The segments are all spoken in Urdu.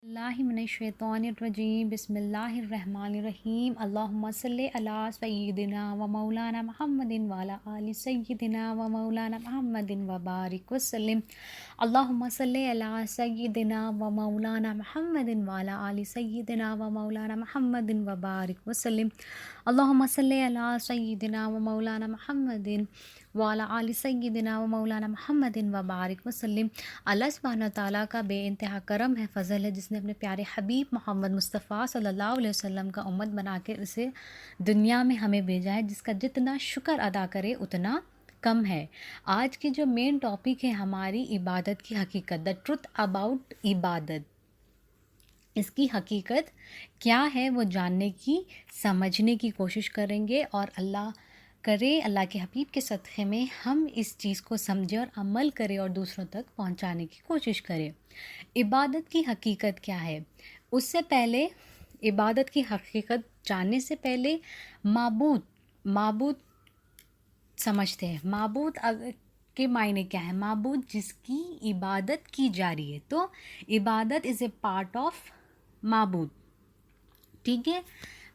اللہ من الشیطان الرجیم بسم اللہ الرحمن الرحیم اللہم صلی علی سیدنا و مولانا محمد وعلی آل سیدنا و مولانا محمد وبارک وسلم اللہم صلی علی سیدنا و مولانا محمد وعلی آل سیدنا و مولانا محمد وبارک وسلم اللہم صلی علی سیدنا و مولانا محمد وعلی آل سیدنا و مولانا محمد وبارک وسلم۔ اللہ سبحانہ تعالیٰ کا بے انتہا کرم ہے، فضل ہے، جس نے اپنے پیارے حبیب محمد مصطفیٰ صلی اللہ علیہ وسلم کا امت بنا کے اسے دنیا میں ہمیں بھیجا ہے، جس کا جتنا شکر ادا کرے اتنا کم ہے۔ آج کی جو مین ٹاپک ہے ہماری عبادت کی حقیقت، دا ٹروتھ اباؤٹ عبادت، اس کی حقیقت کیا ہے وہ جاننے کی سمجھنے کی کوشش کریں گے، اور اللہ کرے اللہ کے حبیب کے صدقے میں ہم اس چیز کو سمجھیں اور عمل کریں اور دوسروں تک پہنچانے کی کوشش کریں۔ عبادت کی حقیقت کیا ہے؟ اس سے پہلے، عبادت کی حقیقت جاننے سے پہلے معبود سمجھتے ہیں۔ معبود کے معنی کیا ہے؟ معبود جس کی عبادت کی جا رہی ہے، تو عبادت از اے پارٹ آف معبود، ٹھیک ہے۔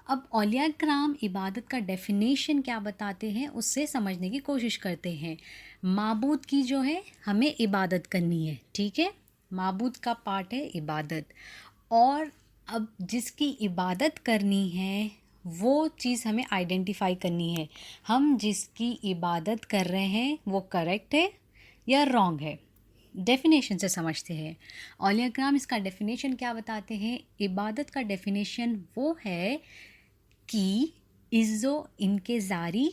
اب اولیاء کرام عبادت کا ڈیفینیشن کیا بتاتے ہیں، اس سے سمجھنے کی کوشش کرتے ہیں۔ معبود کی جو ہے ہمیں عبادت کرنی ہے، ٹھیک ہے، معبود کا پارٹ ہے عبادت، اور اب جس کی عبادت کرنی ہے وہ چیز ہمیں آئیڈینٹیفائی کرنی ہے، ہم جس کی عبادت کر رہے ہیں وہ کریکٹ ہے یا رانگ ہے۔ ڈیفینیشن سے سمجھتے ہیں۔ اولیاء کرام اس کا ڈیفینیشن کیا بتاتے ہیں؟ عبادت کا ڈیفینیشن وہ ہے کہ عز و انکساری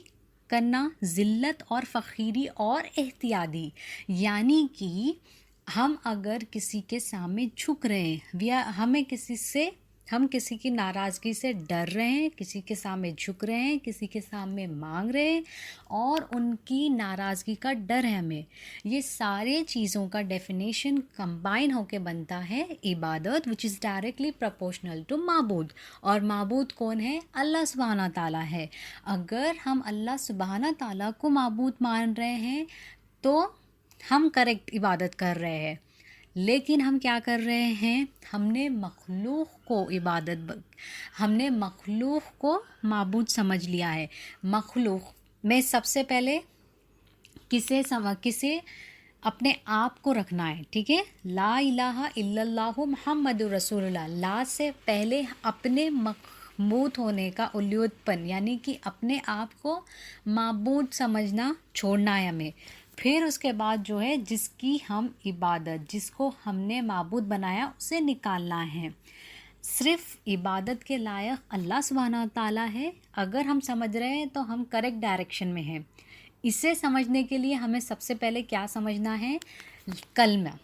کرنا، ذلت اور فقیری اور احتیاطی، یعنی کہ ہم اگر کسی کے سامنے جھک رہے ہیں یا ہم کسی کی ناراضگی سے ڈر رہے ہیں، کسی کے سامنے جھک رہے ہیں، کسی کے سامنے مانگ رہے ہیں اور ان کی ناراضگی کا ڈر ہے ہمیں، یہ سارے چیزوں کا ڈیفینیشن کمبائن ہو کے بنتا ہے عبادت، وچ از ڈائریکٹلی پروپورشنل ٹو معبود۔ اور معبود کون ہے؟ اللہ سبحانہ تعالیٰ ہے۔ اگر ہم اللہ سبحانہ تعالیٰ کو معبود مان رہے ہیں تو ہم کریکٹ عبادت کر رہے ہیں، لیکن ہم کیا کر رہے ہیں؟ ہم نے مخلوق کو معبود سمجھ لیا ہے۔ مخلوق میں سب سے پہلے کسے اپنے آپ کو رکھنا ہے، ٹھیک ہے، لا الہ الا اللہ محمد رسول اللہ، لا سے پہلے اپنے معبود ہونے کا الوہیت پن، یعنی کہ اپنے آپ کو معبود سمجھنا چھوڑنا ہے ہمیں۔ پھر اس کے بعد جو ہے جس کی ہم عبادت، جس کو ہم نے معبود بنایا، اسے نکالنا ہے۔ صرف عبادت کے لائق اللہ سبحانہ تعالیٰ ہے، اگر ہم سمجھ رہے ہیں تو ہم کریکٹ ڈائریکشن میں ہیں۔ اسے سمجھنے کے لیے ہمیں سب سے پہلے کیا سمجھنا ہے؟ کلمہ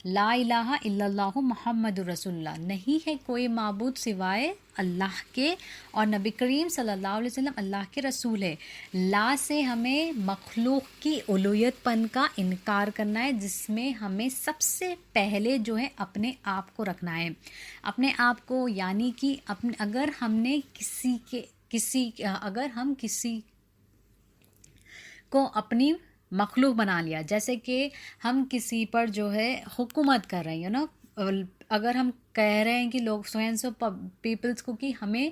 لا الہ الا اللہ محمد رسول اللہ، نہیں ہے کوئی معبود سوائے اللہ کے، اور نبی کریم صلی اللہ علیہ وسلم اللہ کے رسول ہے۔ لا سے ہمیں مخلوق کی الوہیت پن کا انکار کرنا ہے، جس میں ہمیں سب سے پہلے جو ہے اپنے آپ کو رکھنا ہے، اپنے آپ کو، یعنی کہ اگر ہم کسی کو اپنی مخلوق بنا لیا، جیسے کہ ہم کسی پر جو ہے حکومت کر رہے ہیں نا، اگر ہم کہہ رہے ہیں کہ لوگ سو پیپلز کو کہ ہمیں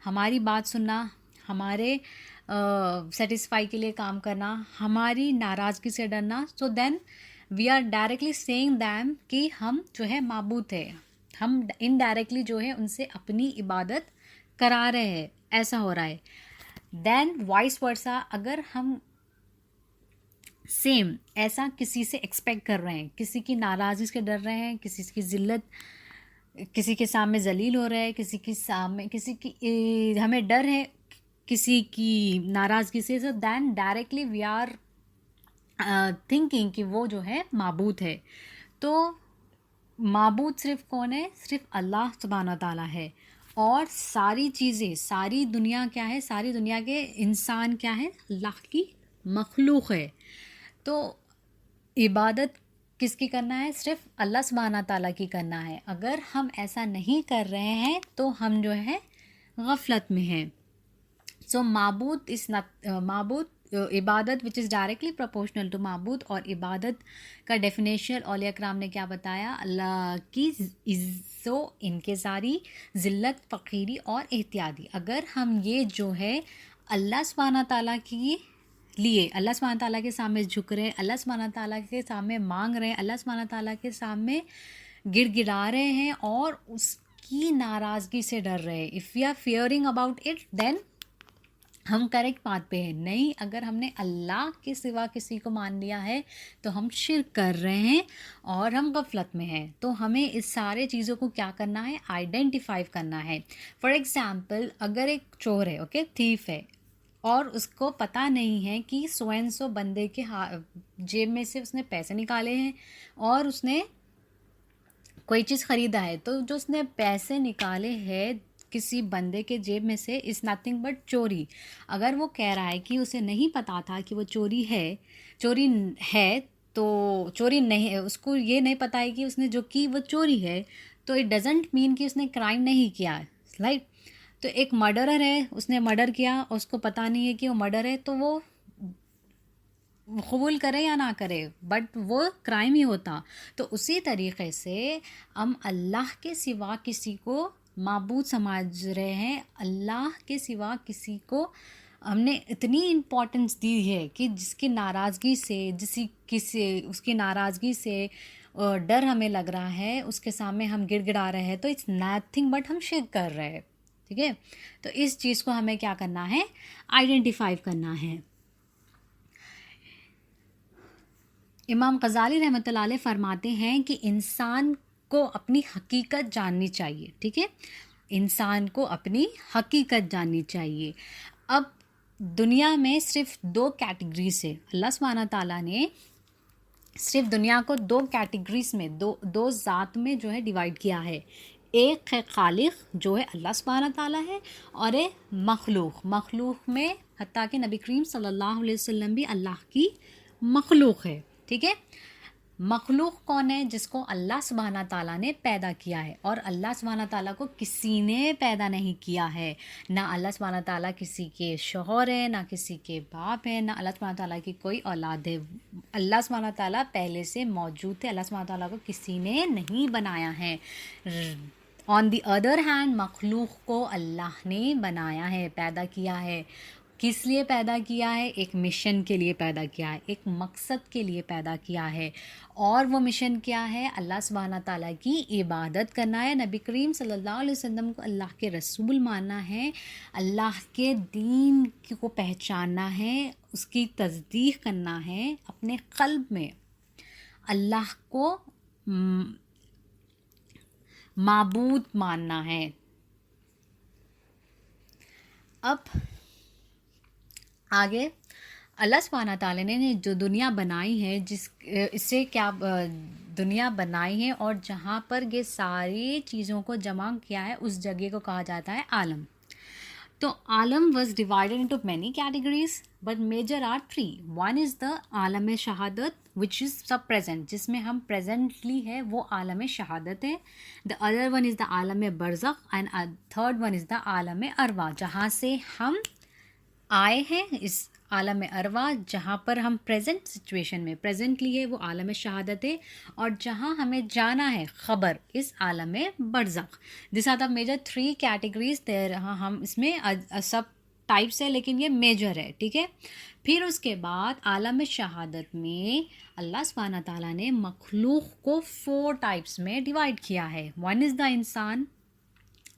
ہماری بات سننا، ہمارے سیٹسفائی کے لیے کام کرنا، ہماری ناراضگی سے ڈرنا، so then we are directly seeing them کہ ہم جو ہے معبود ہے، ہم انڈائریکٹلی جو ہے ان سے اپنی عبادت کرا رہے ہیں، ایسا ہو رہا ہے۔ دین وائس ورسا، اگر ہم سیم ایسا کسی سے ایکسپیکٹ کر رہے ہیں، کسی کی ناراضگی سے ڈر رہے ہیں، کسی کی ذلت، کسی کے سامنے ذلیل ہو رہے ہیں، کسی کی ہمیں ڈر ہے کسی کی ناراضگی سے، so then directly we are thinking کہ وہ جو ہے معبود ہے۔ تو معبود صرف کون ہے؟ صرف اللہ سبحانہ تعالیٰ ہے، اور ساری چیزیں، ساری دنیا کیا ہے؟ ساری دنیا کے انسان کیا ہے؟ اللہ کی مخلوق ہے۔ تو عبادت کس کی کرنا ہے؟ صرف اللہ سبحانہ تعالیٰ کی کرنا ہے۔ اگر ہم ایسا نہیں کر رہے ہیں تو ہم جو ہے غفلت میں ہیں۔ سو معبود عبادت وچ از ڈائریکٹلی پروپورشنل ٹو معبود. اور عبادت کا ڈیفینیشن اولیاء کرام نے کیا بتایا؟ اللہ کی عزت و انکساری، ذلت، فقیری اور احتیاطی. اگر ہم یہ جو ہے اللہ سبحانہ تعالیٰ کی لیے اللہ سبحانہ تعالیٰ کے سامنے جھک رہے ہیں، اللہ سبحانہ تعالیٰ کے سامنے مانگ رہے ہیں، اللہ سبحانہ تعالیٰ کے سامنے گڑ گڑا رہے ہیں اور اس کی ناراضگی سے ڈر رہے ہیں. If we are fearing about it then ہم کریکٹ بات پہ ہیں. نہیں، اگر ہم نے اللہ کے سوا کسی کو مان لیا ہے تو ہم شرک کر رہے ہیں اور ہم غفلت میں ہیں. تو ہمیں اس سارے چیزوں کو کیا کرنا ہے؟ آئیڈینٹیفائی کرنا ہے. فار ایگزامپل، اگر ایک چور ہے، اوکے، تھیف ہے، اور اس کو پتہ نہیں ہے کہ سو اینڈ سو بندے کے جیب میں سے اس نے پیسے نکالے ہیں اور اس نے کوئی چیز خریدا ہے، تو جو اس نے پیسے نکالے ہیں کسی بندے کے جیب میں سے از نتھنگ بٹ چوری. اگر وہ کہہ رہا ہے کہ اسے نہیں پتہ تھا کہ وہ چوری ہے تو چوری نہیں، اس کو یہ نہیں پتہ ہے کہ اس نے جو کی وہ چوری ہے، تو اٹ ڈزنٹ مین کہ اس نے کرائم نہیں کیا، رائٹ. تو ایک مرڈرر ہے، اس نے مرڈر کیا اور اس کو پتہ نہیں ہے کہ وہ مرڈر ہے، تو وہ قبول کرے یا نہ کرے، بٹ وہ کرائم ہی ہوتا. تو اسی طریقے سے ہم اللہ کے سوا کسی کو معبود سمجھ رہے ہیں. اللہ کے سوا کسی کو ہم نے اتنی امپورٹنس دی ہے کہ جس کی ناراضگی سے اس کی ناراضگی سے ڈر ہمیں لگ رہا ہے، اس کے سامنے ہم گڑ گڑا رہے ہیں، تو اٹس نتھنگ بٹ ہم شرک کر رہے ہیں. ٹھیک ہے، تو اس چیز کو ہمیں کیا کرنا ہے؟ آئیڈینٹیفائی کرنا ہے. امام غزالی رحمۃ اللہ علیہ فرماتے ہیں کہ انسان کو اپنی حقیقت جاننی چاہیے. ٹھیک ہے، انسان کو اپنی حقیقت جاننی چاہیے. اب دنیا میں صرف 2 کیٹیگریز ہے. اللہ سبحانہ تعالیٰ نے صرف دنیا کو 2 کیٹیگریز میں، دو ذات میں جو ہے ڈیوائڈ کیا ہے. ایک ہے خالق جو ہے اللہ سبحانہ تعالیٰ ہے، اور ایک مخلوق میں حتیٰ کہ نبی کریم صلی اللہ علیہ وسلم بھی اللہ کی مخلوق ہے. ٹھیک ہے، مخلوق کون ہے؟ جس کو اللہ سبحانہ تعالیٰ نے پیدا کیا ہے، اور اللہ سبحانہ تعالیٰ کو کسی نے پیدا نہیں کیا ہے. نہ اللہ سبحانہ تعالیٰ کسی کے شوہر ہے، نہ کسی کے باپ ہے، نہ اللہ سبحانہ تعالیٰ کی کوئی اولاد ہے. اللہ سبحانہ تعالیٰ پہلے سے موجود تھے. اللہ سبحانہ تعالیٰ کو کسی نے نہیں بنایا ہے. آن دی ادر ہینڈ مخلوق کو اللہ نے بنایا ہے، پیدا کیا ہے. کس لیے پیدا کیا ہے؟ ایک مشن کے لیے پیدا کیا ہے، ایک مقصد کے لیے پیدا کیا ہے. اور وہ مشن کیا ہے؟ اللہ سبحانہ تعالیٰ کی عبادت کرنا ہے، نبی کریم صلی اللہ علیہ وسلم کو اللہ کے رسول ماننا ہے، اللہ کے دین کو پہچاننا ہے، اس کی تصدیق کرنا ہے، اپنے قلب میں اللہ کو معبود ماننا ہے. اب آگے اللہ سبحانہ تعالیٰ نے جو دنیا بنائی ہے، اس سے کیا دنیا بنائی ہے اور جہاں پر یہ ساری چیزوں کو جمع کیا ہے، اس جگہ کو کہا جاتا ہے عالم. تو عالم was divided into many categories but major are 3. One is the عالم شہادت وچ از سب پریزنٹ، جس میں ہم پریزنٹلی ہے، وہ عالم شہادت ہے. The other one is the عالم برزخ and third one is the عالم ارواح، جہاں سے ہم آئے ہیں اس عالم ارواح. جہاں پر ہم پریزنٹ سچویشن میں پریزنٹلی ہے وہ عالم شہادت ہے، اور جہاں ہمیں جانا ہے خبر اس عالم برزخ. دس آر دا میجر 3 کیٹیگریز. ہم اس میں سب ٹائپس ہے لیکن یہ میجر ہے. ٹھیک ہے، پھر اس کے بعد عالم شہادت میں اللہ سبحانہ تعالیٰ نے مخلوق کو 4 ٹائپس میں ڈیوائڈ کیا ہے. ون از دا انسان،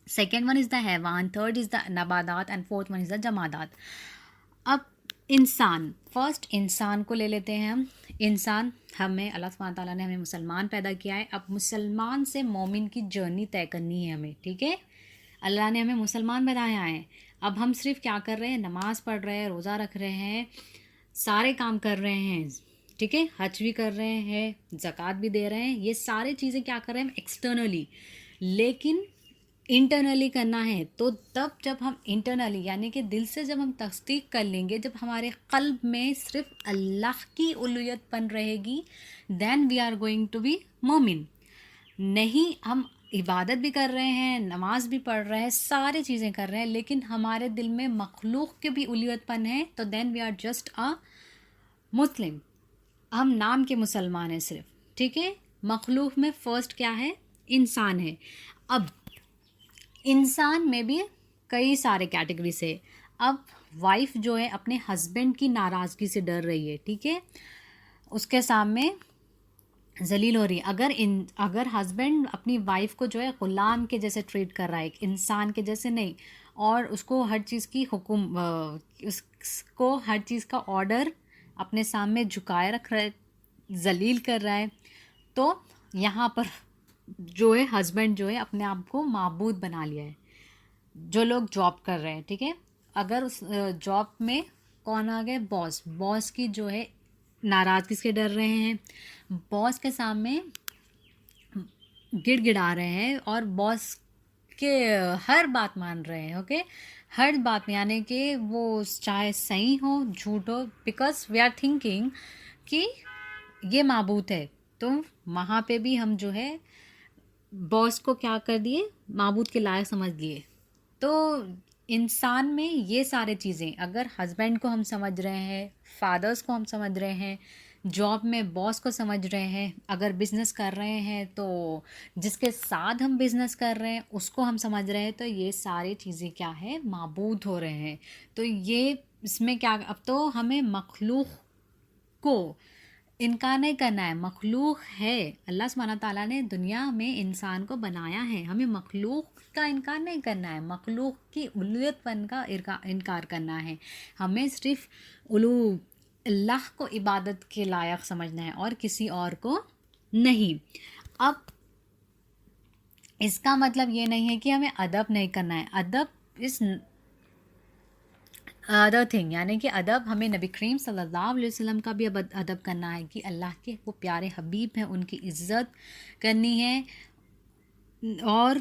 سیکنڈ ون از دا حیوان، تھرڈ از دا نباتات اینڈ فورتھ ون از دا جمادات. اب انسان، فرسٹ انسان کو لے لیتے ہیں ہم. انسان، ہمیں اللہ سبحانہ تعالیٰ نے ہمیں مسلمان پیدا کیا ہے. اب مسلمان سے مومن کی جرنی طے کرنی ہے ہمیں. ٹھیک ہے، اللہ نے ہمیں مسلمان بنایا ہے. اب ہم صرف کیا کر رہے ہیں؟ نماز پڑھ رہے ہیں، روزہ رکھ رہے ہیں، سارے کام کر رہے ہیں. ٹھیک ہے، حج بھی کر رہے ہیں، زکوٰۃ بھی دے رہے ہیں. یہ سارے چیزیں کیا کر رہے ہیں؟ ہم ایکسٹرنلی. لیکن انٹرنلی کرنا ہے تو تب جب ہم انٹرنلی یعنی کہ دل سے جب ہم تصدیق کر لیں گے، جب ہمارے قلب میں صرف اللہ کی الوہیت بن رہے گی، then we are going to be مومن. نہیں، ہم عبادت بھی کر رہے ہیں، نماز بھی پڑھ رہے ہیں، سارے چیزیں کر رہے ہیں، لیکن ہمارے دل میں مخلوق کے بھی اولویت پن ہے، تو دین وی آر جسٹ مسلم. ہم نام کے مسلمان ہیں صرف. ٹھیک ہے. مخلوق میں فرسٹ کیا ہے؟ انسان ہے. اب انسان میں بھی کئی سارے کیٹیگریز ہے. اب وائف جو ہے اپنے ہسبینڈ کی ناراضگی سے ڈر رہی ہے. ٹھیک ہے. اس کے سامنے ذلیل ہو رہی ہے. اگر ہسبینڈ اپنی وائف کو جو ہے غلام کے جیسے ٹریٹ کر رہا ہے، ایک انسان کے جیسے نہیں، اور اس کو ہر چیز کی اس کو ہر چیز کا آرڈر اپنے سامنے جھکائے رکھ رہا ہے، ذلیل کر رہا ہے، تو یہاں پر جو ہے ہسبینڈ جو ہے اپنے آپ کو معبود بنا لیا ہے. جو لوگ جاب کر رہے ہیں، ٹھیک ہے، اگر اس جاب میں کون آ گئے؟ باس کی جو ہے ناراضگی سے ڈر رہے ہیں، باس کے سامنے گڑ گڑا رہے ہیں اور باس کے ہر بات مان رہے ہیں. اوکے. ہر بات میں، یعنی کہ وہ چاہے صحیح ہو جھوٹ ہو، بیکاز وی آر تھنکنگ کہ یہ معبود ہے، تو وہاں پہ بھی ہم جو ہے باس کو کیا کر دیے؟ معبود کے لائق سمجھ لیے. تو انسان میں یہ سارے چیزیں، اگر ہسبینڈ کو ہم سمجھ رہے ہیں، فادرز کو ہم سمجھ رہے ہیں، جاب میں باس کو سمجھ رہے ہیں، اگر بزنس کر رہے ہیں تو جس کے ساتھ ہم بزنس کر رہے ہیں اس کو ہم سمجھ رہے ہیں، تو یہ ساری چیزیں کیا ہے؟ معبود ہو رہے ہیں. تو یہ اس میں کیا، اب تو ہمیں مخلوق کو انکار نہیں کرنا ہے. مخلوق ہے، اللہ سبحانہ تعالیٰ نے دنیا میں انسان کو بنایا ہے، ہمیں مخلوق کا انکار نہیں کرنا ہے، مخلوق کی اولویت پن کا انکار کرنا ہے. ہمیں صرف اللہ کو عبادت کے لائق سمجھنا ہے اور کسی اور کو نہیں. اب اس کا مطلب یہ نہیں ہے کہ ہمیں ادب نہیں کرنا ہے. ادب اس ادر تھنگ، یعنی کہ ادب ہمیں نبی کریم صلی اللہ علیہ وسلم کا بھی ادب کرنا ہے، کہ اللہ کے وہ پیارے حبیب ہیں، ان کی عزت کرنی ہے، اور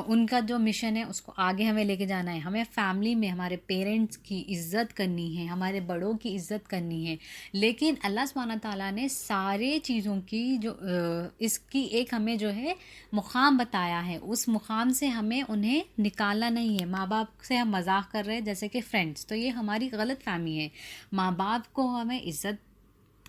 ان کا جو مشن ہے اس کو آگے ہمیں لے کے جانا ہے. ہمیں فیملی میں ہمارے پیرنٹس کی عزت کرنی ہے، ہمارے بڑوں کی عزت کرنی ہے. لیکن اللہ سبحانہ تعالیٰ نے سارے چیزوں کی جو اس کی ایک ہمیں جو ہے مقام بتایا ہے، اس مقام سے ہمیں انہیں نکالنا نہیں ہے. ماں باپ سے ہم مذاق کر رہے ہیں جیسے کہ فرینڈس، تو یہ ہماری غلط فہمی ہے. ماں باپ کو ہمیں عزت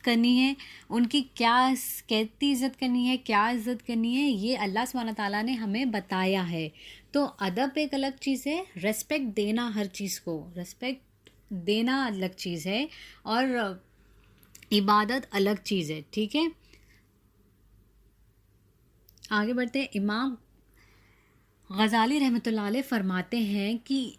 کرنی ہے، ان کی کیسی عزت کرنی ہے، کیا عزت کرنی ہے، یہ اللہ سبحانہ تعالیٰ نے ہمیں بتایا ہے. تو ادب ایک الگ چیز ہے، ریسپیکٹ دینا، ہر چیز کو ریسپیکٹ دینا الگ چیز ہے، اور عبادت الگ چیز ہے. ٹھیک ہے. آگے بڑھتے ہیں. امام غزالی رحمۃ اللہ علیہ فرماتے ہیں کہ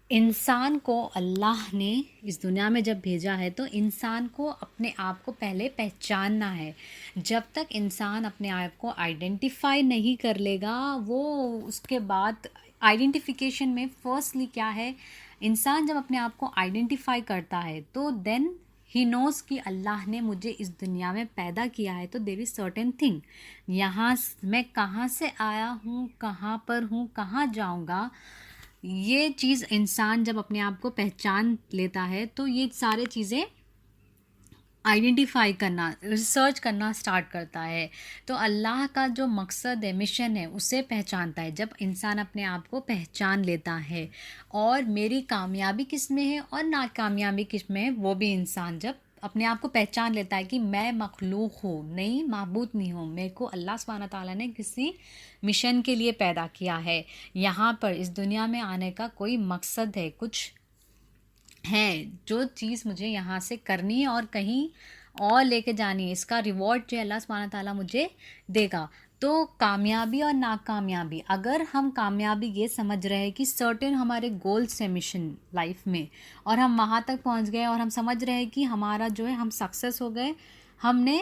انسان کو اللہ نے اس دنیا میں جب بھیجا ہے تو انسان کو اپنے آپ کو پہلے پہچاننا ہے. جب تک انسان اپنے آپ کو آئیڈینٹیفائی نہیں کر لے گا، وہ اس کے بعد آئیڈینٹیفیکیشن میں فرسٹلی کیا ہے، انسان جب اپنے آپ کو آئیڈینٹیفائی کرتا ہے تو دین ہی نوز کہ اللہ نے مجھے اس دنیا میں پیدا کیا ہے، تو دیر از سرٹن تھنگ، یہاں میں کہاں سے آیا ہوں، کہاں پر ہوں، کہاں جاؤں گا. یہ چیز انسان جب اپنے آپ کو پہچان لیتا ہے تو یہ سارے چیزیں آئیڈینٹیفائی کرنا، ریسرچ کرنا سٹارٹ کرتا ہے. تو اللہ کا جو مقصد ہے، مشن ہے، اسے پہچانتا ہے. جب انسان اپنے آپ کو پہچان لیتا ہے اور میری کامیابی کس میں ہے اور ناکامیابی کس میں ہے، وہ بھی انسان جب اپنے آپ کو پہچان لیتا ہے کہ میں مخلوق ہوں، نہیں معبود نہیں ہوں، میرے کو اللہ سبحانہ تعالیٰ نے کسی مشن کے لیے پیدا کیا ہے، یہاں پر اس دنیا میں آنے کا کوئی مقصد ہے، کچھ ہے جو چیز مجھے یہاں سے کرنی ہے اور کہیں اور لے کے جانی ہے، اس کا ریوارڈ جو ہے اللہ سبحانہ تعالیٰ مجھے دے گا. تو کامیابی اور ناکامیابی، اگر ہم کامیابی یہ سمجھ رہے ہیں کہ سرٹن ہمارے گولس ہیں مشن لائف میں، اور ہم وہاں تک پہنچ گئے اور ہم سمجھ رہے ہیں کہ ہمارا جو ہے ہم سکسیس ہو گئے، ہم نے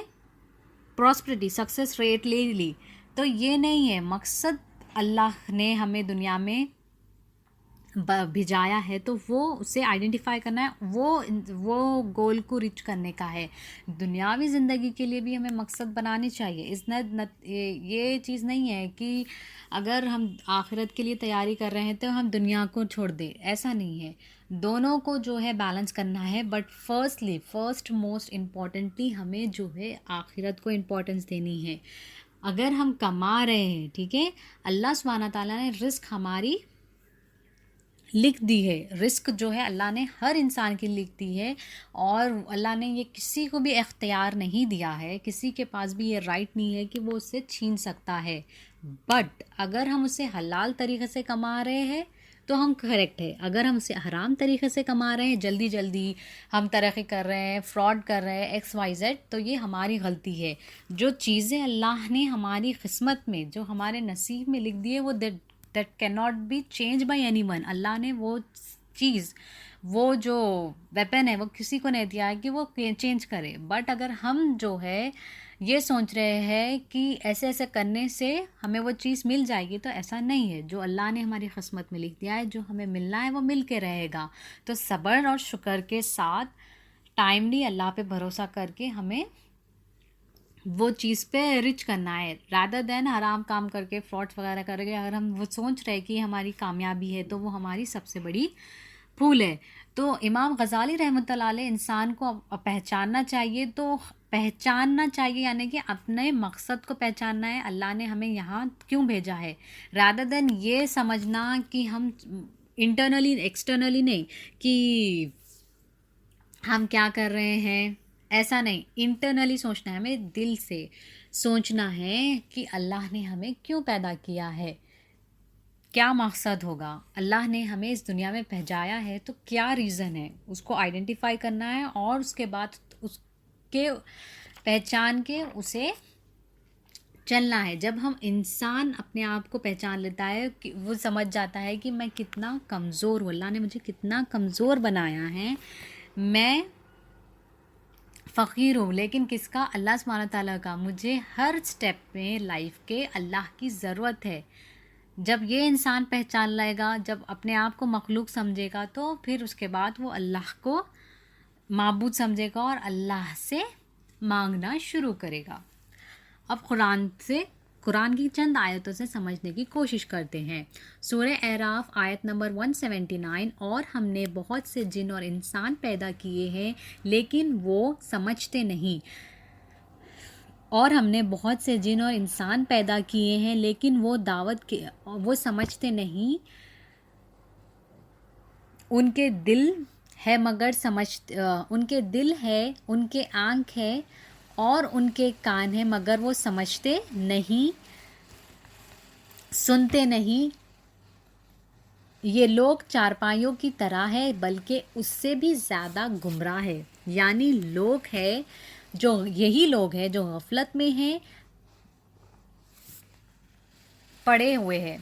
پراسپرٹی سکسیس ریٹ لے لی، تو یہ نہیں ہے مقصد. اللہ نے ہمیں دنیا میں بھیجایا ہے تو وہ اسے آئیڈینٹیفائی کرنا ہے، وہ گول کو ریچ کرنے کا ہے. دنیاوی زندگی کے لیے بھی ہمیں مقصد بنانی چاہیے. یہ چیز نہیں ہے کہ اگر ہم آخرت کے لیے تیاری کر رہے ہیں تو ہم دنیا کو چھوڑ دیں، ایسا نہیں ہے. دونوں کو جو ہے بیلنس کرنا ہے، بٹ فرسٹ موسٹ امپورٹنٹلی ہمیں جو ہے آخرت کو امپورٹنس دینی ہے. اگر ہم کما رہے ہیں، ٹھیک ہے، اللہ سبحانہ تعالیٰ نے رزق ہماری لکھ دی ہے، رزق جو ہے اللہ نے ہر انسان کی لکھ دی ہے، اور اللہ نے یہ کسی کو بھی اختیار نہیں دیا ہے، کسی کے پاس بھی یہ رائٹ نہیں ہے کہ وہ اس سے چھین سکتا ہے. بٹ اگر ہم اسے حلال طریقے سے کما رہے ہیں تو ہم کریکٹ ہے. اگر ہم اسے حرام طریقے سے کما رہے ہیں، جلدی جلدی ہم ترقی کر رہے ہیں، فراڈ کر رہے ہیں، ایکس وائی زیڈ، تو یہ ہماری غلطی ہے. جو چیزیں اللہ نے ہماری قسمت میں، جو ہمارے نصیب میں لکھ دی ہے، وہ that can not be change by anyone. اللہ نے وہ چیز، وہ جو ویپن ہے، وہ کسی کو نہیں دیا ہے کہ وہ چینج کرے. بٹ اگر ہم جو ہے یہ سوچ رہے ہیں کہ ایسے ایسے کرنے سے ہمیں وہ چیز مل جائے گی، تو ایسا نہیں ہے. جو اللہ نے ہماری قسمت میں لکھ دیا ہے، جو ہمیں ملنا ہے وہ مل کے رہے گا. تو صبر اور شکر کے ساتھ ٹائملی اللہ پہ بھروسہ کر کے ہمیں وہ چیز پہ رچ کرنا ہے، رادر دین حرام کام کر کے، فراڈ وغیرہ کر کے. اگر ہم وہ سوچ رہے کہ ہماری کامیابی ہے، تو وہ ہماری سب سے بڑی پھول ہے. تو امام غزالی رحمۃ اللہ علیہ، انسان کو پہچاننا چاہیے، تو پہچاننا چاہیے یعنی کہ اپنے مقصد کو پہچاننا ہے، اللہ نے ہمیں یہاں کیوں بھیجا ہے، رادر دین یہ سمجھنا کہ ہم انٹرنلی ایکسٹرنلی نہیں کہ ہم کیا کر رہے ہیں، ایسا نہیں. انٹرنلی سوچنا ہے، ہمیں دل سے سوچنا ہے کہ اللہ نے ہمیں کیوں پیدا کیا ہے، کیا مقصد ہوگا، اللہ نے ہمیں اس دنیا میں بھیجایا ہے تو کیا ریزن ہے، اس کو آئیڈینٹیفائی کرنا ہے، اور اس کے بعد اس کے پہچان کے اسے چلنا ہے. جب ہم انسان اپنے آپ کو پہچان لیتا ہے کہ وہ سمجھ جاتا ہے کہ میں کتنا کمزور ہوں، اللہ نے مجھے کتنا کمزور بنایا ہے، میں فقیر ہوں، لیکن کس کا، اللہ سبحانہ تعالیٰ کا. مجھے ہر سٹیپ میں لائف کے اللہ کی ضرورت ہے. جب یہ انسان پہچان لائے گا، جب اپنے آپ کو مخلوق سمجھے گا، تو پھر اس کے بعد وہ اللہ کو معبود سمجھے گا اور اللہ سے مانگنا شروع کرے گا. اب قرآن کی چند آیتوں سے سمجھنے کی کوشش کرتے ہیں. سورہ اعراف آیت نمبر 179: اور ہم نے بہت سے جن اور انسان پیدا کیے ہیں لیکن وہ سمجھتے نہیں. اور ہم نے بہت سے جن اور انسان پیدا کیے ہیں لیکن وہ سمجھتے نہیں. ان کے دل ہے مگر ان کے دل ہے، ان کے آنکھ ہے اور ان کے کان ہیں مگر وہ سمجھتے نہیں، سنتے نہیں. یہ لوگ چارپائیوں کی طرح ہے بلکہ اس سے بھی زیادہ گمراہ ہے. یعنی یہی لوگ ہیں جو غفلت میں ہیں، پڑے ہوئے ہیں.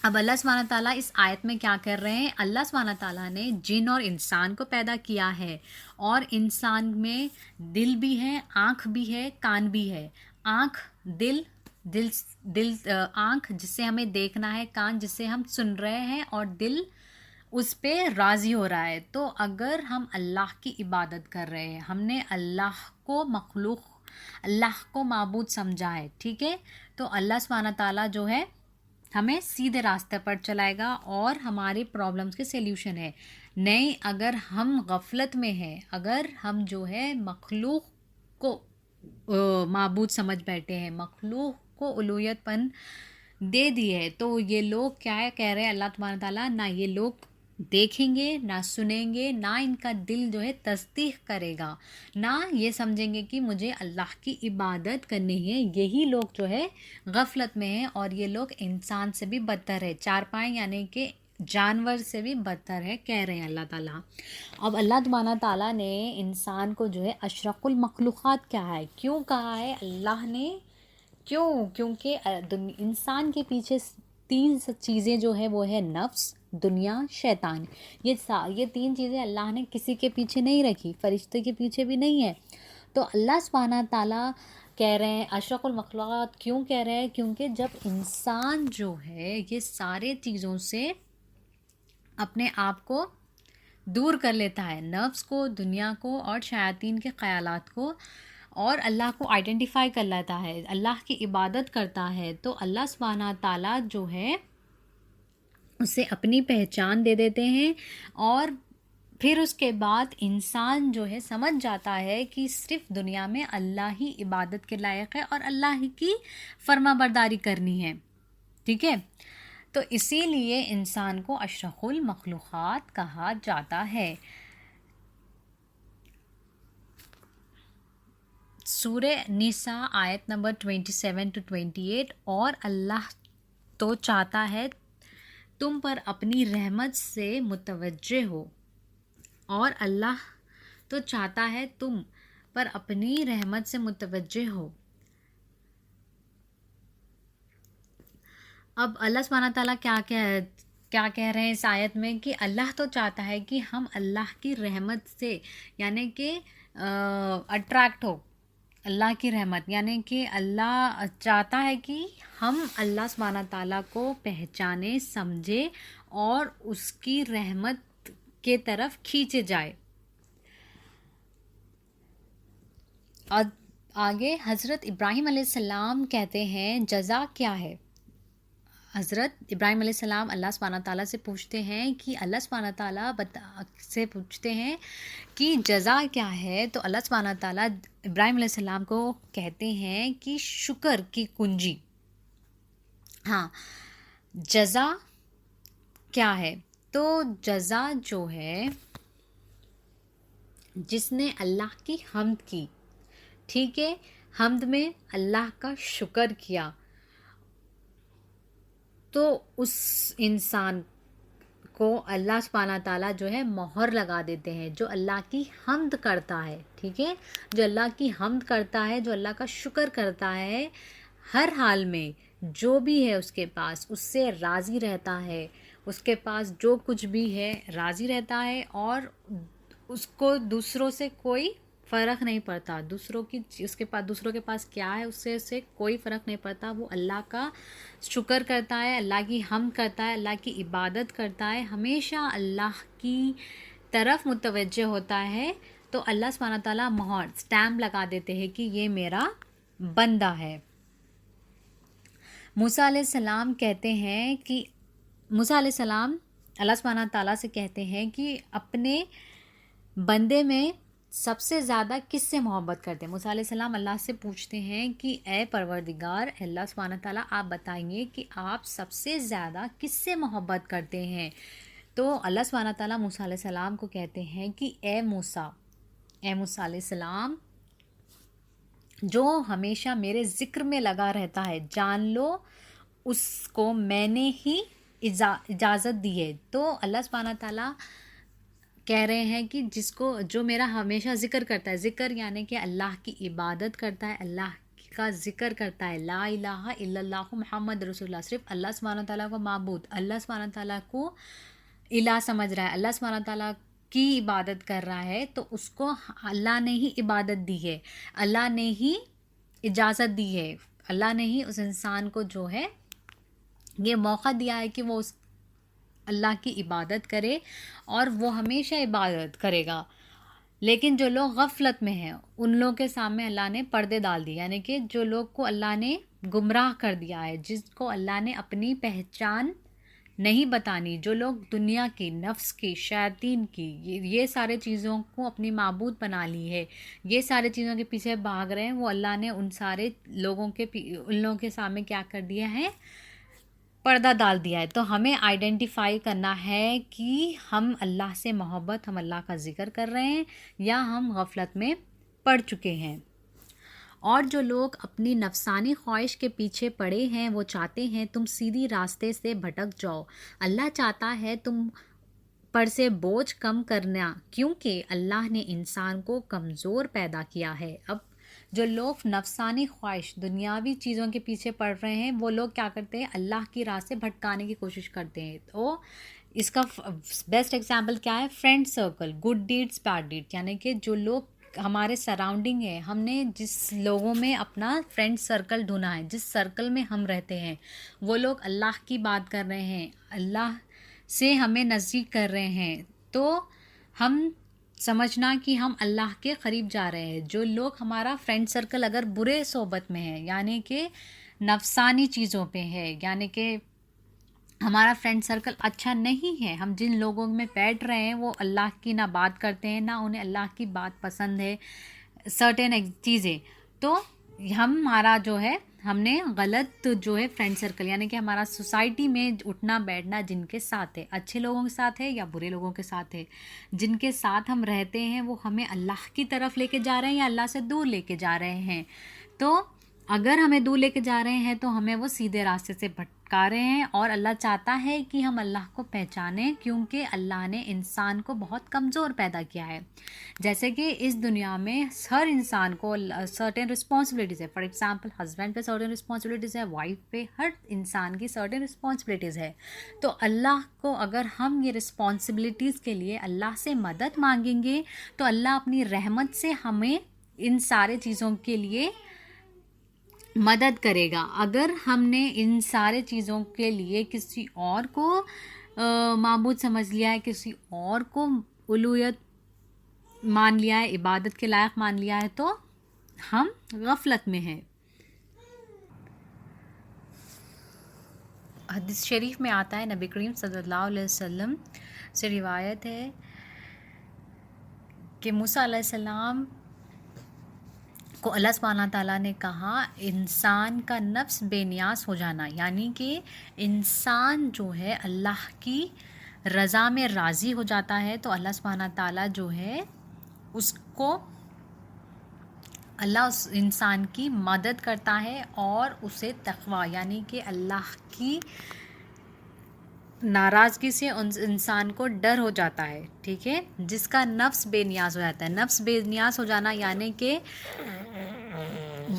اب اللہ سبحانہ تعالیٰ اس آیت میں کیا کر رہے ہیں، اللہ سبحانہ تعالیٰ نے جن اور انسان کو پیدا کیا ہے، اور انسان میں دل بھی ہے، آنکھ بھی ہے، کان بھی ہے. آنکھ آنکھ جس سے ہمیں دیکھنا ہے، کان جس سے ہم سن رہے ہیں، اور دل اس پہ راضی ہو رہا ہے. تو اگر ہم اللہ کی عبادت کر رہے ہیں، ہم نے اللہ کو اللہ کو معبود سمجھا ہے، ٹھیک ہے، تو اللہ سبحانہ تعالیٰ جو ہے ہمیں سیدھے راستے پر چلائے گا اور ہماری پرابلمس کے سیلیوشن ہے. نہیں، اگر ہم غفلت میں ہیں، اگر ہم جو ہے مخلوق کو معبود سمجھ بیٹھے ہیں، مخلوق کو الوہیت پن دے دیے، تو یہ لوگ کیا کہہ رہے ہیں اللہ تبارک تعالیٰ، نہ یہ لوگ دیکھیں گے، نہ سنیں گے، نہ ان کا دل جو ہے تصدیق کرے گا، نہ یہ سمجھیں گے کہ مجھے اللہ کی عبادت کرنی ہے. یہی لوگ جو ہے غفلت میں ہیں، اور یہ لوگ انسان سے بھی بدتر ہے، چارپائے یعنی کہ جانور سے بھی بدتر ہے، کہہ رہے ہیں اللہ تعالیٰ. اب اللہ تبارک تعالیٰ نے انسان کو جو ہے اشرف المخلوقات کیا ہے، کیوں کہا ہے اللہ نے، کیونکہ انسان کے پیچھے 3 چیزیں جو ہے وہ ہے نفس، دنیا، شیطان. یہ 3 چیزیں اللہ نے کسی کے پیچھے نہیں رکھی، فرشتے کے پیچھے بھی نہیں ہے. تو اللہ سبحانہ تعالیٰ کہہ رہے ہیں اشرف المخلوقات، کیوں کہہ رہے ہیں، کیونکہ جب انسان جو ہے یہ سارے چیزوں سے اپنے آپ کو دور کر لیتا ہے، نفس کو، دنیا کو اور شیاطین کے خیالات کو، اور اللہ کو آئیڈینٹیفائی کر لیتا ہے، اللہ کی عبادت کرتا ہے، تو اللہ سبحانہ تعالیٰ جو ہے اسے اپنی پہچان دے دیتے ہیں، اور پھر اس کے بعد انسان جو ہے سمجھ جاتا ہے کہ صرف دنیا میں اللہ ہی عبادت کے لائق ہے اور اللہ ہی کی فرما برداری کرنی ہے. ٹھیک ہے، تو اسی لیے انسان کو اشرف المخلوقات کہا جاتا ہے. سورہ نساء آیت نمبر 27 to 28. اور اللہ تو چاہتا ہے تم پر اپنی رحمت سے متوجہ ہو، اور اللہ تو چاہتا ہے تم پر اپنی رحمت سے متوجہ ہو. اب اللہ سبحانہ تعالیٰ کیا کہہ رہے ہیں اس آیت میں کہ اللہ تو چاہتا ہے کہ ہم اللہ کی رحمت سے یعنی کہ اٹریکٹ ہو اللہ کی رحمت، یعنی کہ اللہ چاہتا ہے کہ ہم اللہ سبحانہ تعالیٰ کو پہچانے سمجھے اور اس کی رحمت کے طرف کھینچے جائے. اور آگے حضرت ابراہیم علیہ السلام کہتے ہیں جزا کیا ہے. حضرت ابراہیم علیہ السلام اللہ سبحانہ تعالیٰ سے پوچھتے ہیں کہ اللہ سبحانہ تعالیٰ سے پوچھتے ہیں کہ جزا کیا ہے. تو اللہ سبحانہ تعالیٰ ابراہیم علیہ السلام کو کہتے ہیں کہ شکر کی کنجی. ہاں، جزا کیا ہے؟ تو جزا جو ہے جس نے اللہ کی حمد کی، ٹھیک ہے، حمد میں اللہ کا شکر کیا، تو اس انسان کو اللہ سبحانہ تعالیٰ جو ہے مہر لگا دیتے ہیں. جو اللہ کی حمد کرتا ہے، ٹھیک ہے، جو اللہ کی حمد کرتا ہے، جو اللہ کا شکر کرتا ہے، ہر حال میں جو بھی ہے اس کے پاس اس سے راضی رہتا ہے، اس کے پاس جو کچھ بھی ہے راضی رہتا ہے، اور اس کو دوسروں سے کوئی فرق نہیں پڑتا. دوسروں کے پاس کیا ہے اس سے کوئی فرق نہیں پڑتا. وہ اللہ کا شکر کرتا ہے، اللہ کی حمد کرتا ہے، اللہ کی عبادت کرتا ہے، ہمیشہ اللہ کی طرف متوجہ ہوتا ہے. تو اللہ سبحانہ تعالیٰ مہر اسٹیمپ لگا دیتے ہیں کہ یہ میرا بندہ ہے. موسیٰ علیہ السلام کہتے ہیں کہ موسیٰ علیہ السلام اللہ سبحانہ تعالیٰ سے کہتے ہیں کہ اپنے بندے میں سب سے زیادہ کس سے محبت کرتے ہیں. موسیٰ علیہ السلام اللہ سے پوچھتے ہیں کہ اے پروردگار اللہ سبحانہ تعالیٰ آپ بتائیے کہ آپ سب سے زیادہ کس سے محبت کرتے ہیں. تو اللہ سبحانہ تعالیٰ موسیٰ علیہ السلام کو کہتے ہیں کہ اے موسیٰ علیہ السلام، جو ہمیشہ میرے ذکر میں لگا رہتا ہے، جان لو اس کو میں نے ہی اجازت دی ہے. تو اللہ سبحانہ تعالیٰ کہہ رہے ہیں کہ جو میرا ہمیشہ ذکر کرتا ہے، ذکر یعنی کہ اللہ کی عبادت کرتا ہے، اللہ کا ذکر کرتا ہے، لا الہ الا اللہ محمد رسول اللہ، صرف اللہ سبحانہ تعالیٰ کو معبود، اللہ سبحانہ تعالیٰ کو الہ سمجھ رہا ہے، اللہ سبحانہ تعالیٰ کی عبادت کر رہا ہے، تو اس کو اللہ نے ہی عبادت دی ہے، اللہ نے ہی اجازت دی ہے، اللہ نے ہی اس انسان کو جو ہے یہ موقع دیا ہے کہ وہ اس اللہ کی عبادت کرے، اور وہ ہمیشہ عبادت کرے گا. لیکن جو لوگ غفلت میں ہیں ان لوگوں کے سامنے اللہ نے پردے ڈال دیے، یعنی کہ جو لوگ کو اللہ نے گمراہ کر دیا ہے، جس کو اللہ نے اپنی پہچان نہیں بتانی، جو لوگ دنیا کی، نفس کی، شیاطین کی، یہ سارے چیزوں کو اپنی معبود بنا لی ہے، یہ سارے چیزوں کے پیچھے بھاگ رہے ہیں، وہ اللہ نے ان سارے لوگوں کے سامنے کیا کر دیا ہے، پردہ ڈال دیا ہے. تو ہمیں آئیڈینٹیفائی کرنا ہے کہ ہم اللہ سے محبت، ہم اللہ کا ذکر کر رہے ہیں یا ہم غفلت میں پڑ چکے ہیں. اور جو لوگ اپنی نفسانی خواہش کے پیچھے پڑے ہیں وہ چاہتے ہیں تم سیدھی راستے سے بھٹک جاؤ. اللہ چاہتا ہے تم پر سے بوجھ کم کرنا، کیونکہ اللہ نے انسان کو کمزور پیدا کیا ہے. اب جو لوگ نفسانی خواہش، دنیاوی چیزوں کے پیچھے پڑ رہے ہیں، وہ لوگ کیا کرتے ہیں، اللہ کی راہ سے بھٹکانے کی کوشش کرتے ہیں. تو اس کا بیسٹ ایگزامپل کیا ہے، friend circle, good deeds bad deeds, یعنی کہ جو لوگ ہمارے سراؤنڈنگ ہے، ہم نے جس لوگوں میں اپنا فرینڈ سرکل ڈھونڈا ہے، جس سرکل میں ہم رہتے ہیں، وہ لوگ اللہ کی بات کر رہے ہیں، اللہ سے ہمیں نزدیک کر رہے ہیں، تو ہم سمجھنا کہ ہم اللہ کے قریب جا رہے ہیں. جو لوگ ہمارا فرینڈ سرکل اگر برے صحبت میں ہے، یعنی کہ نفسانی چیزوں پہ ہے، یعنی کہ ہمارا فرینڈ سرکل اچھا نہیں ہے، ہم جن لوگوں میں بیٹھ رہے ہیں وہ اللہ کی نہ بات کرتے ہیں، نہ انہیں اللہ کی بات پسند ہے، سرٹن چیزیں، تو ہمارا جو ہے ہم نے غلط جو ہے فرینڈ سرکل، یعنی کہ ہمارا سوسائٹی میں اٹھنا بیٹھنا جن کے ساتھ ہے، اچھے لوگوں کے ساتھ ہے یا برے لوگوں کے ساتھ ہے، جن کے ساتھ ہم رہتے ہیں وہ ہمیں اللہ کی طرف لے کے جا رہے ہیں یا اللہ سے دور لے کے جا رہے ہیں. تو اگر ہمیں دور لے کے جا رہے ہیں تو ہمیں وہ سیدھے راستے سے بھٹکا رہے ہیں، اور اللہ چاہتا ہے کہ ہم اللہ کو پہچانیں، کیونکہ اللہ نے انسان کو بہت کمزور پیدا کیا ہے. جیسے کہ اس دنیا میں ہر انسان کو سرٹن رسپانسبلٹیز ہے. فار ایگزامپل ہسبینڈ پہ سرٹن رسپانسبلٹیز ہے، وائف پہ، ہر انسان کی سرٹن رسپانسبلٹیز ہے. تو اللہ کو اگر ہم یہ رسپانسبلٹیز کے لیے اللہ سے مدد مانگیں گے تو اللہ اپنی رحمت سے ہمیں ان سارے چیزوں کے لیے مدد کرے گا. اگر ہم نے ان سارے چیزوں کے لیے کسی اور کو معبود سمجھ لیا ہے، کسی اور کو الوہیت مان لیا ہے، عبادت کے لائق مان لیا ہے، تو ہم غفلت میں ہیں. حدیث شریف میں آتا ہے، نبی کریم صلی اللہ علیہ وسلم سے روایت ہے کہ موسیٰ علیہ السلام کو اللہ سبحانہ تعالیٰ نے کہا انسان کا نفس بے نیاز ہو جانا، یعنی کہ انسان جو ہے اللہ کی رضا میں راضی ہو جاتا ہے تو اللہ سبحانہ تعالیٰ جو ہے اس کو، اللہ اس انسان کی مدد کرتا ہے اور اسے تقویٰ یعنی کہ اللہ کی ناراضگی سے انسان کو ڈر ہو جاتا ہے. ٹھیک ہے، جس کا نفس بے نیاز ہو جاتا ہے. نفس بے نیاز ہو جانا یعنی کہ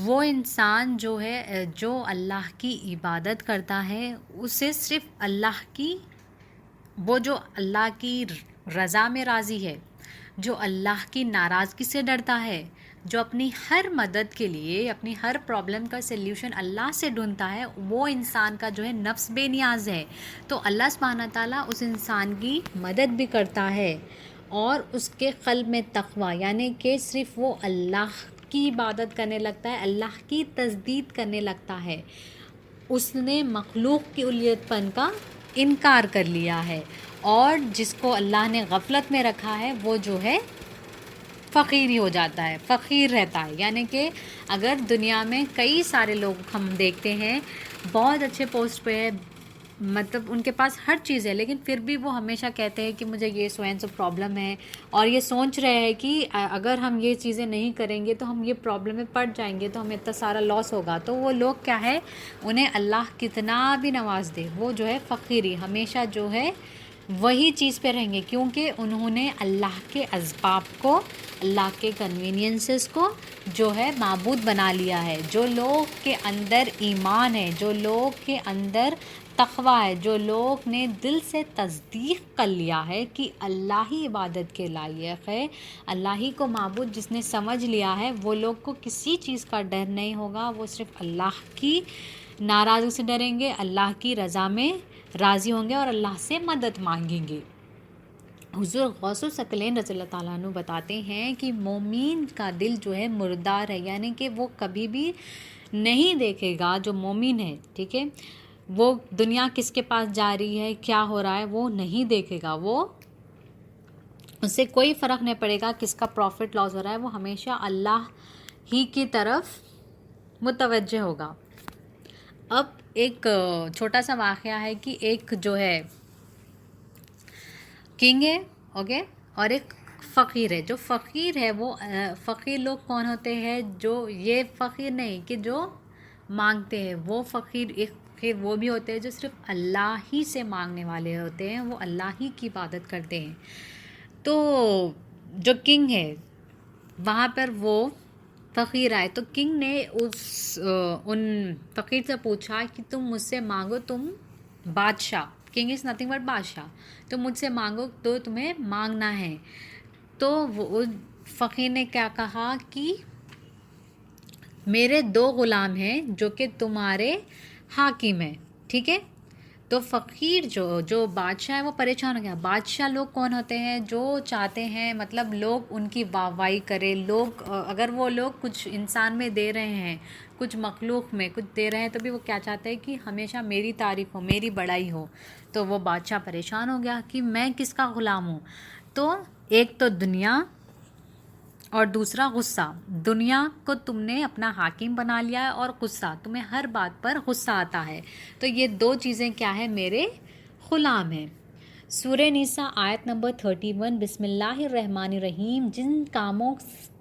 وہ انسان جو ہے جو اللہ کی عبادت کرتا ہے اسے صرف اللہ کی، وہ جو اللہ کی رضا میں راضی ہے، جو اللہ کی ناراضگی سے ڈرتا ہے، جو اپنی ہر مدد کے لیے، اپنی ہر پرابلم کا سلیوشن اللہ سے ڈھونڈتا ہے، وہ انسان کا جو ہے نفس بے نیاز ہے. تو اللہ سبحانہ تعالیٰ اس انسان کی مدد بھی کرتا ہے اور اس کے قلب میں تقویٰ یعنی کہ صرف وہ اللہ کی عبادت کرنے لگتا ہے، اللہ کی تصدیق کرنے لگتا ہے. اس نے مخلوق کی الوہیت پن کا انکار کر لیا ہے. اور جس کو اللہ نے غفلت میں رکھا ہے وہ جو ہے فقیر ہی ہو جاتا ہے، فقیر رہتا ہے. یعنی کہ اگر دنیا میں کئی سارے لوگ ہم دیکھتے ہیں بہت اچھے پوسٹ پہ ہے، مطلب ان کے پاس ہر چیز ہے، لیکن پھر بھی وہ ہمیشہ کہتے ہیں کہ مجھے یہ سو اینڈ سو پرابلم ہے، اور یہ سوچ رہے ہیں کہ اگر ہم یہ چیزیں نہیں کریں گے تو ہم یہ پرابلم میں پڑ جائیں گے، تو ہمیں اتنا سارا لاس ہوگا. تو وہ لوگ کیا ہے، انہیں اللہ کتنا بھی نواز دے وہ جو ہے فقیری ہمیشہ جو ہے وہی چیز پہ رہیں گے، کیونکہ انہوں نے اللہ کے اسباب کو، اللہ کے کنوینئنسز کو جو ہے معبود بنا لیا ہے. جو لوگ کے اندر ایمان ہے، جو لوگ کے اندر تقویٰ ہے، جو لوگ نے دل سے تصدیق کر لیا ہے کہ اللہ ہی عبادت کے لائق ہے، اللہ ہی کو معبود جس نے سمجھ لیا ہے، وہ لوگ کو کسی چیز کا ڈر نہیں ہوگا. وہ صرف اللہ کی ناراضگی سے ڈریں گے، اللہ کی رضا میں راضی ہوں گے اور اللہ سے مدد مانگیں گے. حضور غوث الثقلین رضی اللہ تعالیٰ عنہ بتاتے ہیں کہ مومن کا دل جو ہے مردار ہے، یعنی کہ وہ کبھی بھی نہیں دیکھے گا. جو مومن ہے، ٹھیک ہے، وہ دنیا کس کے پاس جا رہی ہے، کیا ہو رہا ہے، وہ نہیں دیکھے گا. وہ اس سے کوئی فرق نہیں پڑے گا کس کا پروفٹ لاس ہو رہا ہے، وہ ہمیشہ اللہ ہی کی طرف متوجہ ہوگا. اب ایک چھوٹا سا واقعہ ہے کہ ایک جو ہے کنگ ہے، اوکے، اور ایک فقیر ہے. جو فقیر ہے وہ فقیر لوگ کون ہوتے ہیں، جو یہ فقیر نہیں کہ جو مانگتے ہیں، وہ فقیر ایک فقیر وہ بھی ہوتے ہیں جو صرف اللہ ہی سے مانگنے والے ہوتے ہیں، وہ اللہ ہی کی عبادت کرتے ہیں. تو جو کنگ ہے وہاں پر وہ فقیر آئے تو کنگ نے ان فقیر سے پوچھا کہ تم مجھ سے مانگو، تم بادشاہ، کنگ از نتھنگ بٹ بادشاہ، تم مجھ سے مانگو تو تمہیں مانگنا ہے. تو وہ فقیر نے کیا کہا کہ میرے 2 غلام ہیں جو کہ تمہارے حاکم ہیں، ٹھیک ہے، تو فقیر جو بادشاہ ہے وہ پریشان ہو گیا. بادشاہ لوگ کون ہوتے ہیں؟ جو چاہتے ہیں مطلب لوگ ان کی واہ واہی کرے. لوگ اگر وہ لوگ کچھ انسان میں دے رہے ہیں، کچھ مخلوق میں کچھ دے رہے ہیں، تو بھی وہ کیا چاہتے ہیں کہ ہمیشہ میری تعریف ہو، میری بڑائی ہو. تو وہ بادشاہ پریشان ہو گیا کہ میں کس کا غلام ہوں. تو ایک تو دنیا اور دوسرا غصہ. دنیا کو تم نے اپنا حاکم بنا لیا ہے، اور غصہ، تمہیں ہر بات پر غصہ آتا ہے. تو یہ دو چیزیں کیا ہے؟ میرے غلام ہیں. سورہ نساء آیت نمبر 31. بسم اللہ الرحمن الرحیم. جن کاموں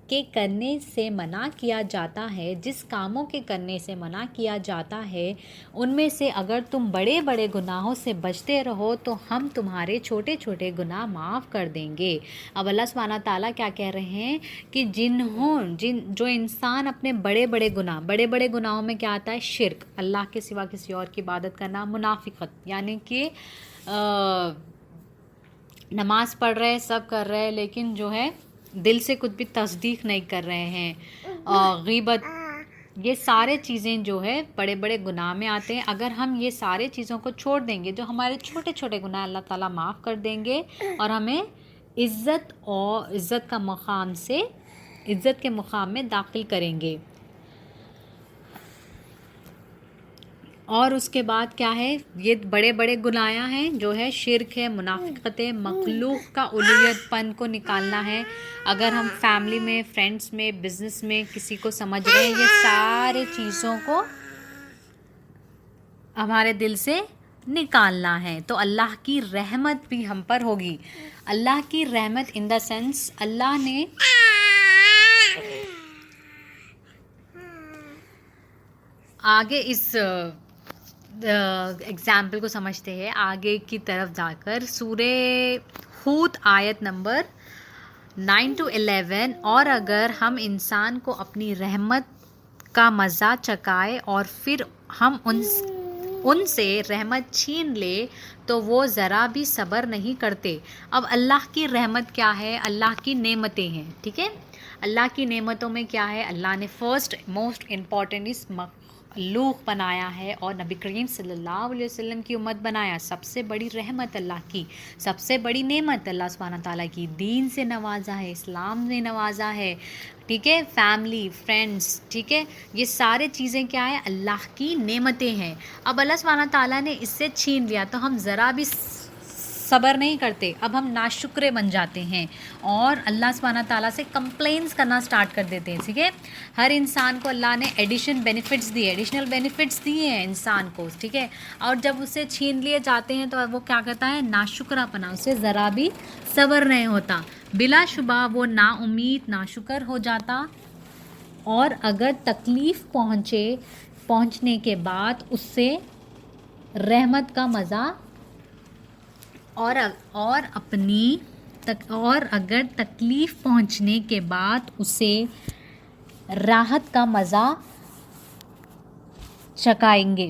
کے کرنے سے منع کیا جاتا ہے، جس کاموں کے کرنے سے منع کیا جاتا ہے، ان میں سے اگر تم بڑے بڑے گناہوں سے بچتے رہو تو ہم تمہارے چھوٹے چھوٹے گناہ معاف کر دیں گے. اب اللہ سبحانہ تعالیٰ کیا کہہ رہے ہیں کہ جو انسان اپنے بڑے بڑے گناہوں میں کیا آتا ہے؟ شرک، اللہ کے سوا کسی اور کی عبادت کرنا، منافقت، یعنی کہ نماز پڑھ رہے، سب کر رہے، لیکن جو ہے دل سے کچھ بھی تصدیق نہیں کر رہے ہیں، غیبت، یہ سارے چیزیں جو ہے بڑے بڑے گناہ میں آتے ہیں. اگر ہم یہ سارے چیزوں کو چھوڑ دیں گے، جو ہمارے چھوٹے چھوٹے گناہ، اللہ تعالیٰ معاف کر دیں گے اور ہمیں عزت کے مقام میں داخل کریں گے. اور اس کے بعد کیا ہے؟ یہ بڑے بڑے گناہ ہیں، جو ہے شرک ہے، منافقت ہے، مخلوق کا الوہیت پن کو نکالنا ہے. اگر ہم فیملی میں، فرینڈس میں، بزنس میں کسی کو سمجھ رہے ہیں، یہ سارے چیزوں کو ہمارے دل سے نکالنا ہے. تو اللہ کی رحمت بھی ہم پر ہوگی. اللہ کی رحمت ان دا سینس، اللہ نے آگے اس ایگزامپل کو سمجھتے ہیں. آگے کی طرف جا کر سورہ ہود آیت نمبر 9 to 11. اور اگر ہم انسان کو اپنی رحمت کا مزہ چکائے اور پھر ہم ان سے رحمت چھین لے تو وہ ذرا بھی صبر نہیں کرتے. اب اللہ کی رحمت کیا ہے؟ اللہ کی نعمتیں ہیں. ٹھیک ہے، اللہ کی نعمتوں میں کیا ہے؟ اللہ نے فرسٹ موسٹ امپورٹنٹ اس مخلوق بنایا ہے اور نبی کریم صلی اللہ علیہ وسلم کی امت بنایا. سب سے بڑی رحمت اللہ کی، سب سے بڑی نعمت اللہ سبحانہ تعالیٰ کی، دین سے نوازا ہے، اسلام نے نوازا ہے. ٹھیک ہے، فیملی، فرینڈس، ٹھیک ہے، یہ سارے چیزیں کیا ہے؟ اللہ کی نعمتیں ہیں. اب اللہ سبحانہ تعالیٰ نے اس سے چھین لیا تو ہم ذرا بھی صبر نہیں کرتے. اب ہم ناشکرے بن جاتے ہیں اور اللہ سبحانہ تعالیٰ سے کمپلینس کرنا سٹارٹ کر دیتے ہیں. ٹھیک ہے، ہر انسان کو اللہ نے ایڈیشنل بینیفٹس دیے ہیں انسان کو. ٹھیک ہے، اور جب اسے چھین لیے جاتے ہیں تو وہ کیا کرتا ہے؟ ناشکرا پنا، اسے ذرا بھی صبر نہیں ہوتا. بلا شبہ وہ نا امید، ناشکر ہو جاتا. اور اگر تکلیف پہنچنے کے بعد اس سے رحمت کا مزہ اور اگر تکلیف پہنچنے کے بعد اسے راحت کا مزہ چکھائیں گے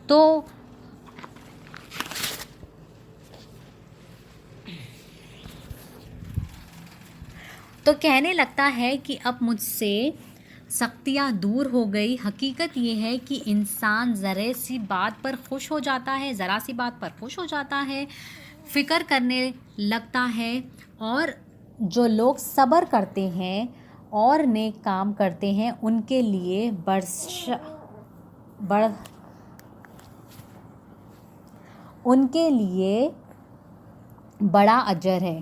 تو کہنے لگتا ہے کہ اب مجھ سے سختیاں دور ہو گئی. حقیقت یہ ہے کہ انسان ذرا سی بات پر خوش ہو جاتا ہے، فکر کرنے لگتا ہے. اور جو لوگ صبر کرتے ہیں اور نیک کام کرتے ہیں ان کے لیے بڑا اجر ہے.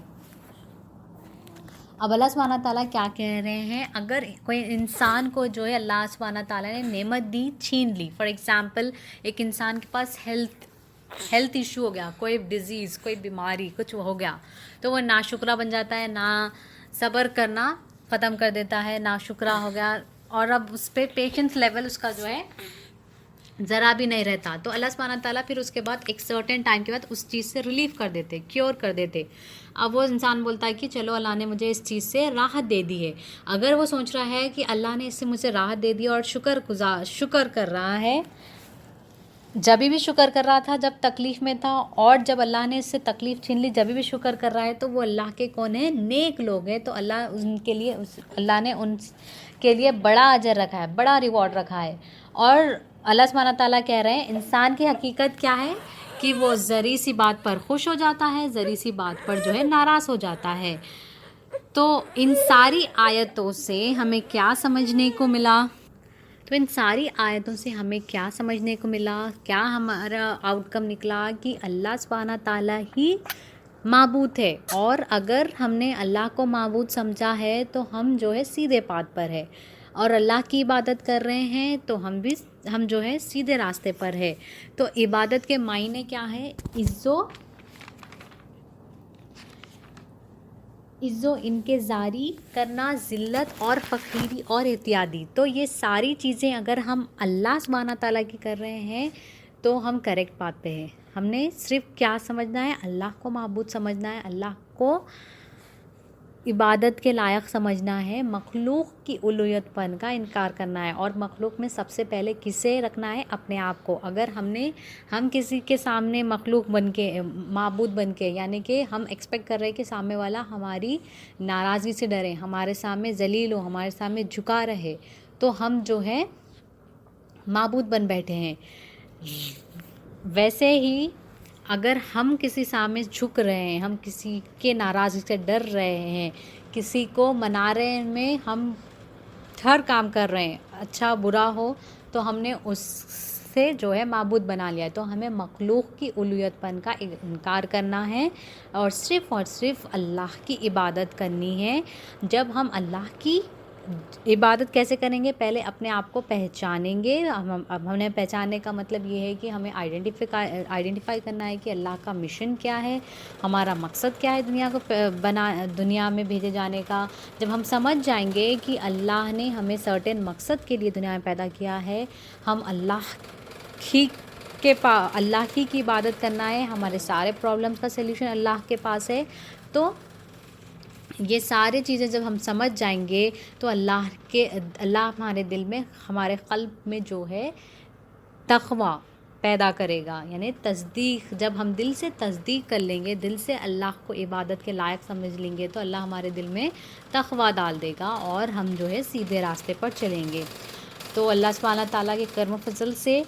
اب اللہ سبحانہ تعالیٰ کیا کہہ رہے ہیں؟ اگر کوئی انسان کو جو ہے اللہ سبحانہ تعالیٰ نے نعمت دی، چھین لی. فار ایگزامپل ایک انسان کے پاس ہیلتھ ایشو ہو گیا، کوئی ڈیزیز، کوئی بیماری، کچھ ہو گیا، تو وہ ناشکرا بن جاتا ہے، نا صبر کرنا ختم کر دیتا ہے، ناشکرا ہو گیا، اور اب اس پہ پیشنس لیول اس کا جو ہے ذرا بھی نہیں رہتا. تو اللہ سبحانہ تعالیٰ پھر اس کے بعد ایک سرٹن ٹائم کے بعد اس چیز سے ریلیف کر دیتے، کیور کر دیتے. اب وہ انسان بولتا ہے کہ چلو اللہ نے مجھے اس چیز سے راحت دے دی ہے. اگر وہ سوچ رہا ہے کہ اللہ نے اس سے مجھے راحت دے دی اور شکر کر رہا ہے، جب بھی شکر کر رہا تھا جب تکلیف میں تھا، اور جب اللہ نے اس سے تکلیف چھین لی جب بھی شکر کر رہا ہے، تو وہ اللہ کے کون ہیں؟ نیک لوگ ہیں. تو اللہ نے ان کے لیے بڑا اجر رکھا ہے، بڑا ریوارڈ رکھا ہے. اور اللہ سبحانہ تعالیٰ کہہ رہے ہیں انسان کی حقیقت کیا ہے کہ وہ ذری سی بات پر خوش ہو جاتا ہے، ذری سی بات پر جو ہے ناراض ہو جاتا ہے۔ تو ان ساری آیتوں سے ہمیں کیا سمجھنے کو ملا؟ تو ان ساری آیتوں سے ہمیں کیا سمجھنے کو ملا؟ کیا ہمارا آؤٹ کم نکلا کہ اللہ سبحانہ تعالیٰ ہی معبود ہے، اور اگر ہم نے اللہ کو معبود سمجھا ہے تو ہم جو ہے سیدھے پاتھ پر ہے، اور اللہ کی عبادت کر رہے ہیں تو ہم جو ہے سیدھے راستے پر ہے۔ تو عبادت کے معنی کیا ہے؟ عزو انکساری کرنا، ذلت اور فقیری اور اتیادی۔ تو یہ ساری چیزیں اگر ہم اللہ سبحانہ تعالیٰ کی کر رہے ہیں تو ہم کریکٹ پاتھ پہ ہیں۔ ہم نے صرف کیا سمجھنا ہے؟ اللہ کو معبود سمجھنا ہے، اللہ کو عبادت کے لائق سمجھنا ہے، مخلوق کی الوہیت پن کا انکار کرنا ہے، اور مخلوق میں سب سے پہلے کسے رکھنا ہے؟ اپنے آپ کو۔ اگر ہم کسی کے سامنے مخلوق بن کے، معبود بن کے، یعنی کہ ہم ایکسپیکٹ کر رہے کہ سامنے والا ہماری ناراضگی سے ڈرے، ہمارے سامنے ذلیل ہو، ہمارے سامنے جھکا رہے، تو ہم جو ہے معبود بن بیٹھے ہیں۔ ویسے ہی اگر ہم کسی سامنے جھک رہے ہیں، ہم کسی کے ناراضگی سے ڈر رہے ہیں، کسی کو منانے میں ہم ہر کام کر رہے ہیں، اچھا برا ہو، تو ہم نے اس سے جو ہے معبود بنا لیا ہے۔ تو ہمیں مخلوق کی الوہیت پن کا انکار کرنا ہے، اور صرف اللہ کی عبادت کرنی ہے۔ جب ہم اللہ کی عبادت کیسے کریں گے؟ پہلے اپنے آپ کو پہچانیں گے۔ ہمیں پہچاننے کا مطلب یہ ہے کہ ہمیں آئیڈینٹیفائی کرنا ہے کہ اللہ کا مشن کیا ہے، ہمارا مقصد کیا ہے دنیا میں بھیجے جانے کا۔ جب ہم سمجھ جائیں گے کہ اللہ نے ہمیں سرٹن مقصد کے لیے دنیا میں پیدا کیا ہے، ہم اللہ ہی کی عبادت کرنا ہے، ہمارے سارے پرابلمس کا سلیوشن اللہ کے پاس ہے، تو یہ سارے چیزیں جب ہم سمجھ جائیں گے تو اللہ ہمارے دل میں، ہمارے قلب میں جو ہے تقویٰ پیدا کرے گا، یعنی تصدیق۔ جب ہم دل سے تصدیق کر لیں گے، دل سے اللہ کو عبادت کے لائق سمجھ لیں گے، تو اللہ ہمارے دل میں تقویٰ ڈال دے گا، اور ہم جو ہے سیدھے راستے پر چلیں گے۔ تو اللہ سبحانہ تعالیٰ کے کرم و فضل سے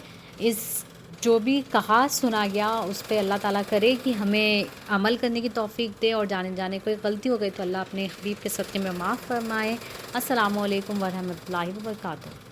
جو بھی کہا سنا گیا اس پہ اللہ تعالیٰ کرے کہ ہمیں عمل کرنے کی توفیق دے، اور جانے کوئی غلطی ہو گئی تو اللہ اپنے حبیب کے صدقے میں معاف فرمائے۔ السلام علیکم ورحمۃ اللہ وبرکاتہ۔